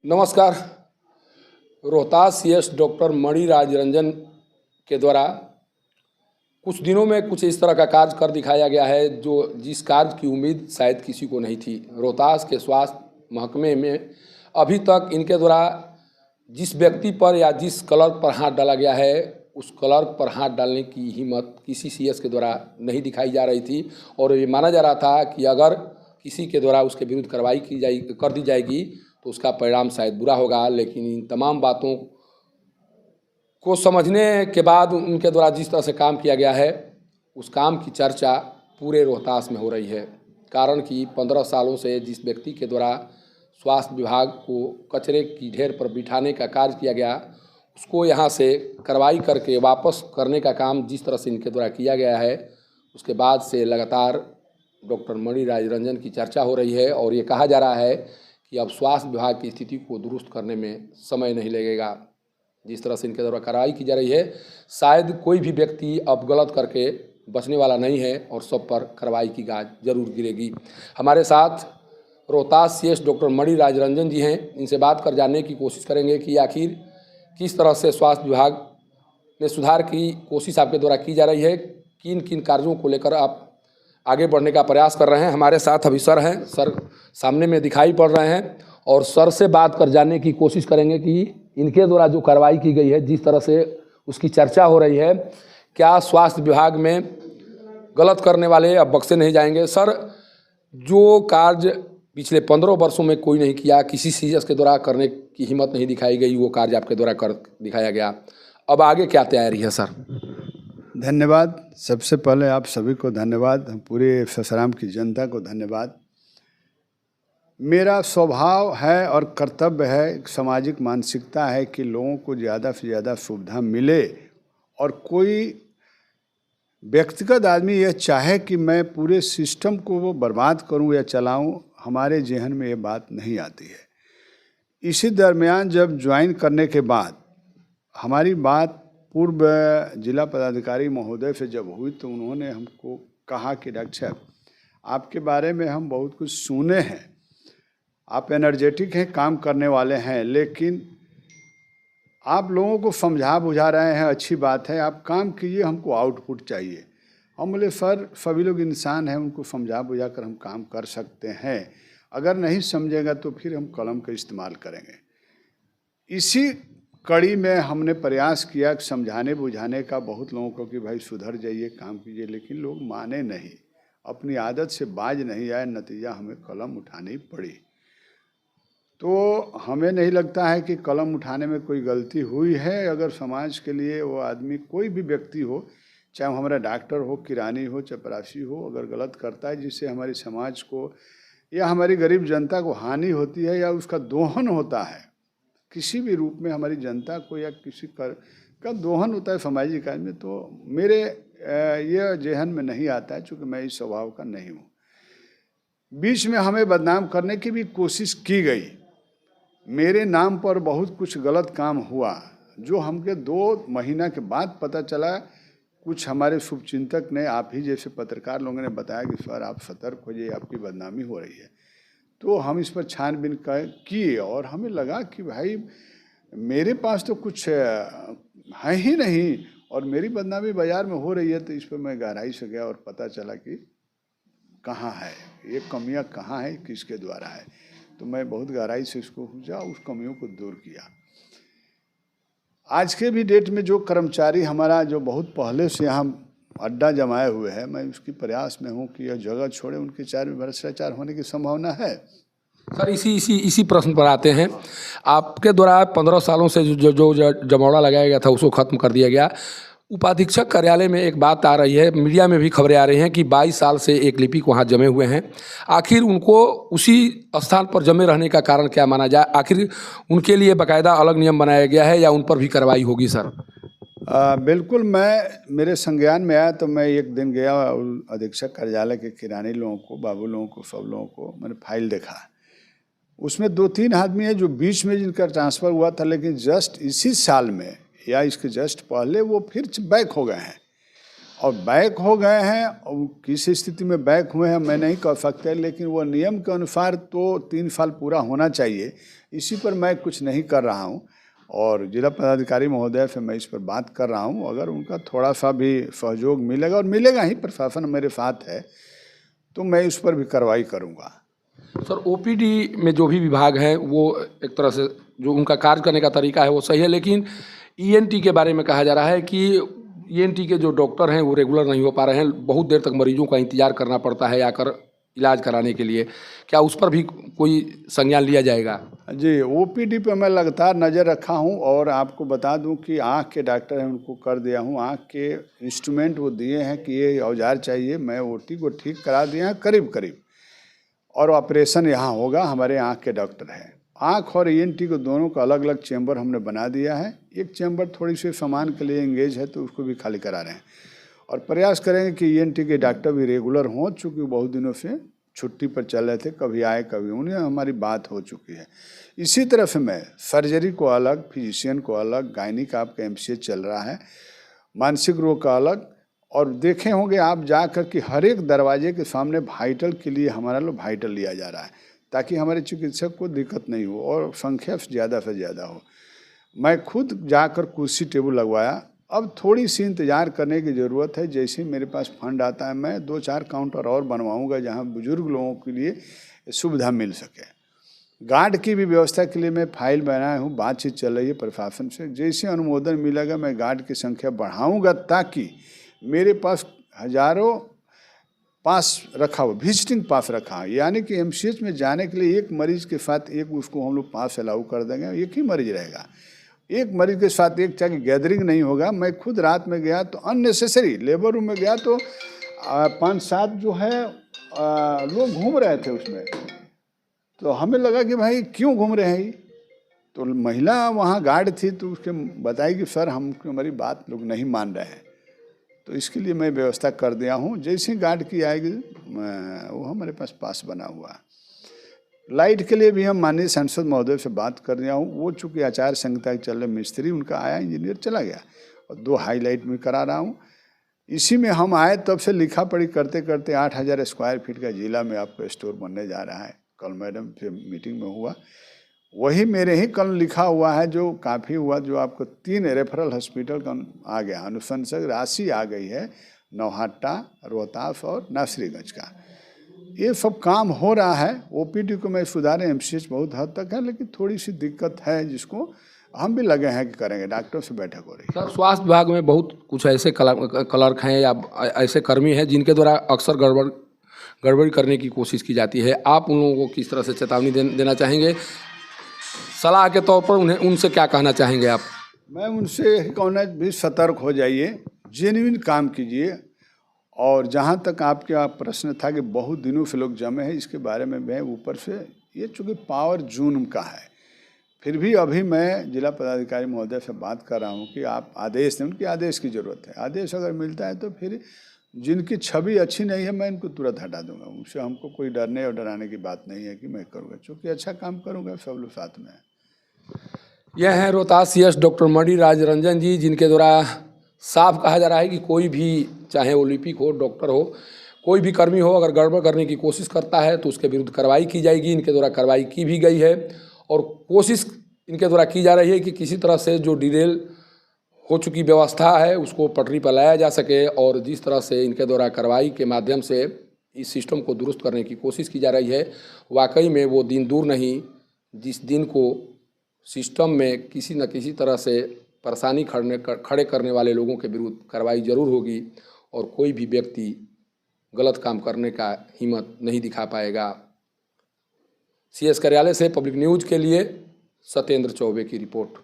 नमस्कार। Rohtas CS doctor Maniraj Ranjan के द्वारा कुछ दिनों में कुछ इस तरह का कार्य कर दिखाया गया है जो जिस कार्य की उम्मीद शायद किसी को नहीं थी। रोहतास के स्वास्थ्य महकमे में अभी तक इनके द्वारा जिस व्यक्ति पर या जिस क्लर्क पर हाथ डाला गया है उस क्लर्क पर हाथ डालने की हिम्मत किसी सीएस के द्वारा नहीं दिखाई जा रही थी और ये माना जा रहा था कि अगर किसी के द्वारा उसके विरुद्ध कार्रवाई कर दी जाएगी तो उसका परिणाम शायद बुरा होगा। लेकिन इन तमाम बातों को समझने के बाद उनके द्वारा जिस तरह से काम किया गया है उस काम की चर्चा पूरे रोहतास में हो रही है। कारण कि 15 सालों से जिस व्यक्ति के द्वारा स्वास्थ्य विभाग को कचरे की ढेर पर बिठाने का कार्य किया गया उसको यहाँ से कार्रवाई करके वापस करने का काम जिस तरह से इनके द्वारा किया गया है उसके बाद से लगातार डॉक्टर मणिराज रंजन की चर्चा हो रही है और ये कहा जा रहा है कि अब स्वास्थ्य विभाग की स्थिति को दुरुस्त करने में समय नहीं लगेगा। जिस तरह से इनके द्वारा कार्रवाई की जा रही है शायद कोई भी व्यक्ति अब गलत करके बचने वाला नहीं है और सब पर कार्रवाई की गाज जरूर गिरेगी। हमारे साथ रोहतास सीएस डॉक्टर मणिराज रंजन जी हैं। इनसे बात कर जानने की कोशिश करेंगे कि आखिर किस तरह से स्वास्थ्य विभाग में सुधार की कोशिश आपके द्वारा की जा रही है, किन किन कार्यों को लेकर आप आगे बढ़ने का प्रयास कर रहे हैं। हमारे साथ अभी सर हैं, सर सामने में दिखाई पड़ रहे हैं और सर से बात कर जानने की कोशिश करेंगे कि इनके द्वारा जो कार्रवाई की गई है जिस तरह से उसकी चर्चा हो रही है क्या स्वास्थ्य विभाग में गलत करने वाले अब बख्शे नहीं जाएंगे। सर, जो कार्य पिछले 15 वर्षों में कोई नहीं किया, किसी सीएस के द्वारा करने की हिम्मत नहीं दिखाई गई, वो कार्य आपके द्वारा कर दिखाया गया, अब आगे क्या तैयारी है सर? धन्यवाद। सबसे पहले आप सभी को धन्यवाद, पूरे ससाराम की जनता को धन्यवाद। मेरा स्वभाव है और कर्तव्य है, एक सामाजिक मानसिकता है कि लोगों को ज़्यादा से ज़्यादा सुविधा मिले और कोई व्यक्तिगत आदमी यह चाहे कि मैं पूरे सिस्टम को वो बर्बाद करूं या चलाऊं, हमारे जहन में ये बात नहीं आती है। इसी दरमियान जब ज्वाइन करने के बाद हमारी बात पूर्व जिला पदाधिकारी महोदय से जब हुई तो उन्होंने हमको कहा कि डॉक्टर साहब आपके बारे में हम बहुत कुछ सुने हैं, आप एनर्जेटिक हैं, काम करने वाले हैं, लेकिन आप लोगों को समझा बुझा रहे हैं, अच्छी बात है, आप काम कीजिए, हमको आउटपुट चाहिए। हम बोले सर सभी लोग इंसान हैं, उनको समझा बुझा कर हम काम कर सकते हैं, अगर नहीं समझेगा तो फिर हम कलम का इस्तेमाल करेंगे। इसी कड़ी में हमने प्रयास किया समझाने बुझाने का बहुत लोगों को कि भाई सुधर जाइए, काम कीजिए, लेकिन लोग माने नहीं, अपनी आदत से बाज नहीं आए, नतीजा हमें कलम उठानी पड़ी। तो हमें नहीं लगता है कि कलम उठाने में कोई गलती हुई है। अगर समाज के लिए वो आदमी कोई भी व्यक्ति हो, चाहे वो हमारा डॉक्टर हो, किरानी हो, चपरासी हो, अगर गलत करता है जिससे हमारे समाज को या हमारी गरीब जनता को हानि होती है या उसका दोहन होता है, किसी भी रूप में हमारी जनता को या किसी का दोहन होता है सामाजिक कार्य में, तो मेरे ये जहन में नहीं आता है, चूँकि मैं इस स्वभाव का नहीं हूँ। बीच में हमें बदनाम करने की भी कोशिश की गई, मेरे नाम पर बहुत कुछ गलत काम हुआ जो हमके 2 महीना के बाद पता चला। कुछ हमारे शुभचिंतक ने, आप ही जैसे पत्रकार लोगों ने बताया कि सर आप सतर्क हो जाइए, आपकी बदनामी हो रही है। तो हम इस पर छानबीन किए और हमें लगा कि भाई मेरे पास तो कुछ है ही नहीं और मेरी बदनामी बाज़ार में हो रही है। तो इस पर मैं गहराई से गया और पता चला कि कहाँ है ये कमियां, कहाँ है, किसके द्वारा है। तो मैं बहुत गहराई से इसको पूछा, उस कमियों को दूर किया। आज के भी डेट में जो कर्मचारी हमारा जो बहुत पहले से यहाँ अड्डा जमाए हुए है, मैं उसकी प्रयास में हूँ कि यह जगह छोड़े, उनके चार में भ्रष्टाचार होने की संभावना है। सर इसी प्रश्न पर आते हैं। आपके द्वारा 15 सालों से जो जमौड़ा लगाया गया था उसको खत्म कर दिया गया। उपाधीक्षक कार्यालय में एक बात आ रही है, मीडिया में भी खबरें आ रही हैं कि 22 साल से एक लिपिक वहाँ जमे हुए हैं। आखिर उनको उसी स्थान पर जमे रहने का कारण क्या माना जाए? आखिर उनके लिए बाकायदा अलग नियम बनाया गया है या उन पर भी कार्रवाई होगी सर? बिल्कुल, मेरे संज्ञान में आया तो मैं एक दिन गया अधीक्षक कार्यालय के किरानी लोगों को, बाबू लोगों को, सब लोगों को मैंने फाइल देखा। उसमें 2-3 आदमी है जो बीच में जिनका ट्रांसफ़र हुआ था, लेकिन जस्ट इसी साल में या इसके जस्ट पहले वो फिर बैक हो गए हैं। और बैक हो गए हैं और किस स्थिति में बैक हुए हैं मैं नहीं कह सकते, लेकिन वो नियम के अनुसार तो 3 साल पूरा होना चाहिए। इसी पर मैं कुछ नहीं कर रहा हूँ और जिला पदाधिकारी महोदय से मैं इस पर बात कर रहा हूँ। अगर उनका थोड़ा सा भी सहयोग मिलेगा, और मिलेगा ही, प्रशासन मेरे साथ है, तो मैं उस पर भी कार्रवाई करूँगा। सर, ओपीडी में जो भी विभाग है वो एक तरह से जो उनका कार्य करने का तरीका है वो सही है, लेकिन ईएनटी के बारे में कहा जा रहा है कि ईएनटी के जो डॉक्टर हैं वो रेगुलर नहीं हो पा रहे हैं, बहुत देर तक मरीजों का इंतजार करना पड़ता है आकर इलाज कराने के लिए। क्या उस पर भी कोई संज्ञान लिया जाएगा? जी, ओपीडी पे मैं लगातार नज़र रखा हूँ और आपको बता दूं कि आँख के डॉक्टर हैं, उनको कर दिया हूँ। आँख के इंस्ट्रूमेंट वो दिए हैं कि ये औजार चाहिए, मैं ओटी को ठीक करा दिया है करीब करीब, और ऑपरेशन यहाँ होगा। हमारे आँख के डॉक्टर हैं। आँख और ईएनटी को दोनों का अलग अलग चैम्बर हमने बना दिया है। एक चैम्बर थोड़ी सी सामान के लिए एंगेज है तो उसको भी खाली करा रहे हैं, और प्रयास करेंगे कि ईएनटी के डॉक्टर भी रेगुलर हों, चूँकि बहुत दिनों से छुट्टी पर चल रहे थे, कभी आए कभी उन्हें, हमारी बात हो चुकी है। इसी तरह से मैं सर्जरी को अलग, फिजिशियन को अलग, गायनिक आपका एमसीएच चल रहा है, मानसिक रोग का अलग, और देखे होंगे आप जाकर कि हर एक दरवाजे के सामने वाइटल के लिए हमारा लोग वाइटल लिया जा रहा है, ताकि हमारे चिकित्सक को दिक्कत नहीं हो और संख्या से ज़्यादा हो। मैं खुद जाकर कुर्सी टेबल लगवाया। अब थोड़ी सी इंतज़ार करने की ज़रूरत है। जैसे ही मेरे पास फंड आता है मैं 2-4 काउंटर और बनवाऊंगा जहां बुजुर्ग लोगों के लिए सुविधा मिल सके। गार्ड की भी व्यवस्था के लिए मैं फाइल बनाया हूं, बातचीत चल रही है प्रशासन से। जैसे अनुमोदन मिलेगा मैं गार्ड की संख्या बढ़ाऊंगा, ताकि मेरे पास हज़ारों पास रखा हुआ, विजिटिंग पास रखा है, यानी कि एमसीएच में जाने के लिए एक मरीज के साथ एक उसको हम लोग पास अलाउ कर देंगे। एक ही मरीज रहेगा, एक मरीज के साथ एक चाहे गैदरिंग नहीं होगा। मैं खुद रात में गया तो अननेसेसरी लेबर रूम में गया तो 5-7 जो है लोग घूम रहे थे उसमें, तो हमें लगा कि भाई क्यों घूम रहे हैं। तो महिला वहाँ गार्ड थी तो उसके बताई कि सर हम हमारी बात लोग नहीं मान रहे हैं, तो इसके लिए मैं व्यवस्था कर दिया हूँ। जैसे ही गार्ड की आएगी वो हमारे पास बना हुआ है। लाइट के लिए भी हम माननीय सांसद महोदय से बात कर रहा हूँ। वो चूँकि आचार संहिता के चल रहे मिस्त्री उनका आया, इंजीनियर चला गया, और 2 हाईलाइट में करा रहा हूँ। इसी में हम आए तब से लिखा पढ़ी करते करते 8000 स्क्वायर फीट का जिला में आपका स्टोर बनने जा रहा है। कल मैडम से मीटिंग में हुआ, वही मेरे ही कल लिखा हुआ है, जो काफ़ी हुआ, जो आपको 3 रेफरल हॉस्पिटल का आ गया, अनुशंसक राशि आ गई है, नौहट्टा, रोहतास और नासरीगंज का। ये सब काम हो रहा है। ओपीडी को मैं सुधारें, एमसीएच बहुत हद तक है, लेकिन थोड़ी सी दिक्कत है जिसको हम भी लगे हैं कि करेंगे। डॉक्टर से बैठक हो रही है। सर, स्वास्थ्य विभाग में बहुत कुछ ऐसे क्लर्क हैं या ऐसे कर्मी हैं जिनके द्वारा अक्सर गड़बड़ी करने की कोशिश की जाती है। आप उन लोगों को किस तरह से चेतावनी देना चाहेंगे? सलाह के तौर पर उनसे क्या कहना चाहेंगे आप? मैं उनसे कहना भी सतर्क हो जाइए, जेन्युइन काम कीजिए। और जहाँ तक आपका प्रश्न था कि बहुत दिनों से लोग जमे हैं, इसके बारे में मैं ऊपर से, ये चूँकि पावर जून का है, फिर भी अभी मैं जिला पदाधिकारी महोदय से बात कर रहा हूँ कि आप आदेश दें। उनके आदेश की ज़रूरत है। आदेश अगर मिलता है तो फिर जिनकी छवि अच्छी नहीं है मैं इनको तुरंत हटा दूंगा। उनसे हमको कोई डरने और डराने की बात नहीं है कि मैं करूँगा, चूँकि अच्छा काम करूँगा, सब लोग साथ में हैं। यह हैं रोहतास सीएस डॉक्टर मणिराज रंजन जी, जिनके द्वारा साफ कहा जा रहा है कि कोई भी, चाहे वो लिपिक हो, डॉक्टर हो, कोई भी कर्मी हो, अगर गड़बड़ करने की कोशिश करता है तो उसके विरुद्ध कार्रवाई की जाएगी। इनके द्वारा कार्रवाई की भी गई है और कोशिश इनके द्वारा की जा रही है कि किसी तरह से जो डिटेल हो चुकी व्यवस्था है उसको पटरी पर लाया जा सके, और जिस तरह से इनके द्वारा कार्रवाई के माध्यम से इस सिस्टम को दुरुस्त करने की कोशिश की जा रही है, वाकई में वो दिन दूर नहीं जिस दिन को सिस्टम में किसी न किसी तरह से परेशानी खड़े करने वाले लोगों के विरुद्ध कार्रवाई जरूर होगी और कोई भी व्यक्ति गलत काम करने का हिम्मत नहीं दिखा पाएगा। सीएस कार्यालय से पब्लिक न्यूज़ के लिए सत्येंद्र चौबे की रिपोर्ट।